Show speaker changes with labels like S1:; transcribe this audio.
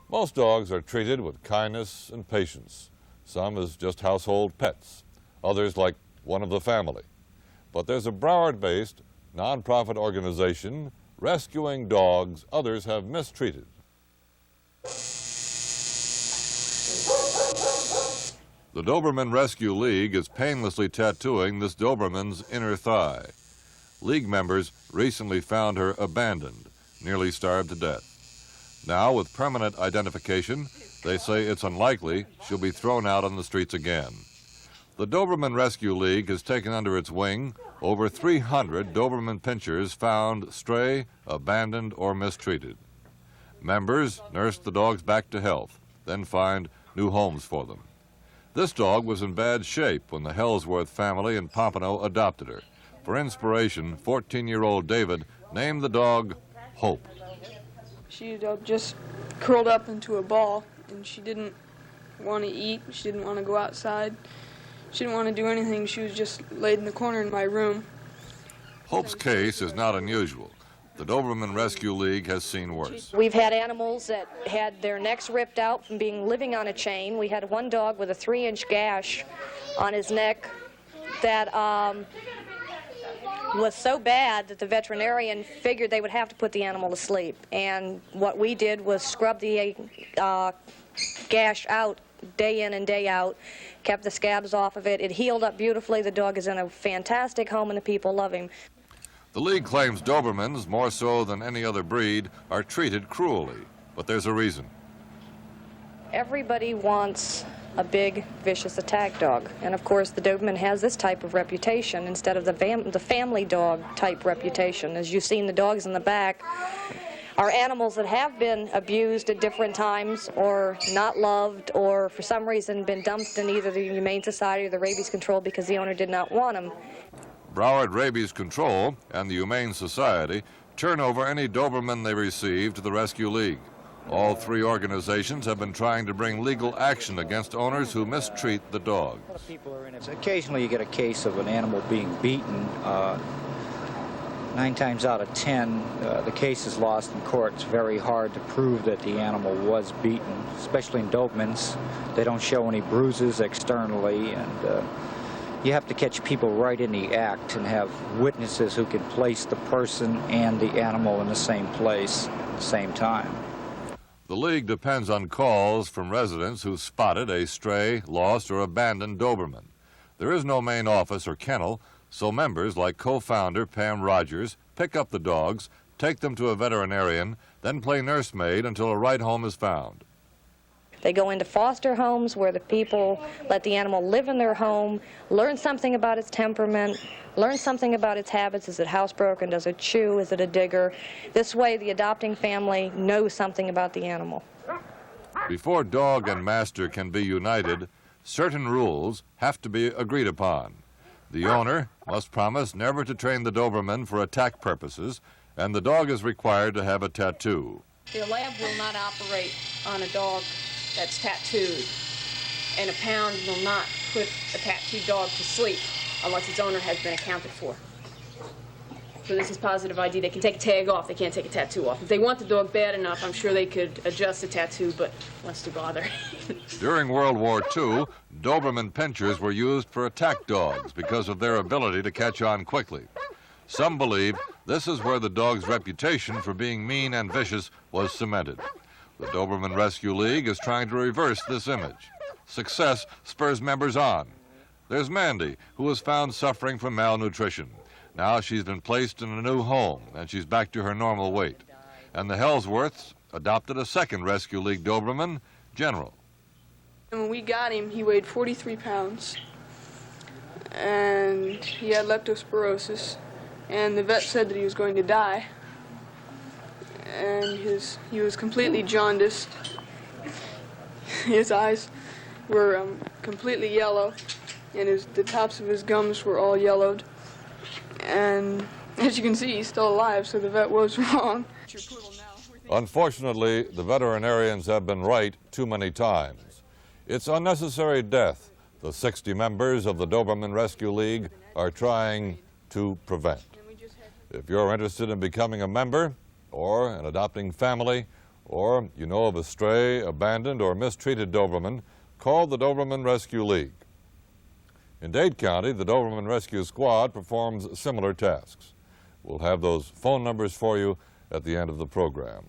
S1: Most dogs are treated with kindness and patience. Some as just household pets, others like one of the family. But there's a Broward-based nonprofit organization rescuing dogs others have mistreated. The Doberman Rescue League is painlessly tattooing this Doberman's inner thigh. League members recently found her abandoned, nearly starved to death. Now, with permanent identification, they say it's unlikely she'll be thrown out on the streets again. The Doberman Rescue League has taken under its wing over 300 Doberman pinschers found stray, abandoned, or mistreated. Members nurse the dogs back to health, then find new homes for them. This dog was in bad shape when the Hellsworth family in Pompano adopted her. For inspiration, 14-year-old David named the dog Hope.
S2: She just curled up into a ball, and she didn't want to eat. She didn't want to go outside. She didn't want to do anything. She was just laid in the corner in my room.
S1: Hope's case is not unusual. The Doberman Rescue League has seen worse.
S3: We've had animals that had their necks ripped out from living on a chain. We had one dog with a 3-inch gash on his neck that was so bad that the veterinarian figured they would have to put the animal to sleep. And what we did was scrub the gash out day in and day out, kept the scabs off of it. It healed up beautifully. The dog is in a fantastic home and the people love him.
S1: The league claims Dobermans, more so than any other breed, are treated cruelly, but there's a reason.
S3: Everybody wants a big, vicious attack dog. And of course, the Doberman has this type of reputation instead of the family dog type reputation. As you've seen the dogs in the back are animals that have been abused at different times or not loved or for some reason been dumped in either the Humane Society or the Rabies Control because the owner did not want them.
S1: Broward Rabies Control and the Humane Society turn over any Doberman they receive to the Rescue League. All three organizations have been trying to bring legal action against owners who mistreat the dogs.
S4: Occasionally you get a case of an animal being beaten. 9 times out of 10, the case is lost in court. It's very hard to prove that the animal was beaten, especially in Dobermans. They don't show any bruises externally, and you have to catch people right in the act and have witnesses who can place the person and the animal in the same place at the same time.
S1: The league depends on calls from residents who spotted a stray, lost, or abandoned Doberman. There is no main office or kennel, so members like co-founder Pam Rogers pick up the dogs, take them to a veterinarian, then play nursemaid until a right home is found.
S3: They go into foster homes where the people let the animal live in their home, learn something about its temperament, learn something about its habits. Is it housebroken? Does it chew? Is it a digger? This way the adopting family knows something about the animal.
S1: Before dog and master can be united, certain rules have to be agreed upon. The owner must promise never to train the Doberman for attack purposes, and the dog is required to have a tattoo.
S5: The lab will not operate on a dog that's tattooed, and a pound will not put a tattooed dog to sleep unless its owner has been accounted for. So this is positive ID. They can take a tag off. They can't take a tattoo off. If they want the dog bad enough, I'm sure they could adjust the tattoo, but what's to bother?
S1: During World War II, Doberman pinschers were used for attack dogs because of their ability to catch on quickly. Some believe this is where the dog's reputation for being mean and vicious was cemented. The Doberman Rescue League is trying to reverse this image. Success spurs members on. There's Mandy, who was found suffering from malnutrition. Now she's been placed in a new home, and she's back to her normal weight. And the Hellsworths adopted a second Rescue League Doberman, General.
S2: And when we got him, he weighed 43 pounds, and he had leptospirosis, and the vet said that he was going to die. And he was completely jaundiced. His eyes were completely yellow, and the tops of his gums were all yellowed. And as you can see, he's still alive, so the vet was wrong.
S1: Unfortunately, the veterinarians have been right too many times. It's unnecessary death the 60 members of the Doberman Rescue League are trying to prevent. If you're interested in becoming a member, or an adopting family, or you know of a stray, abandoned, or mistreated Doberman, call the Doberman Rescue League. In Dade County, the Doberman Rescue Squad performs similar tasks. We'll have those phone numbers for you at the end of the program.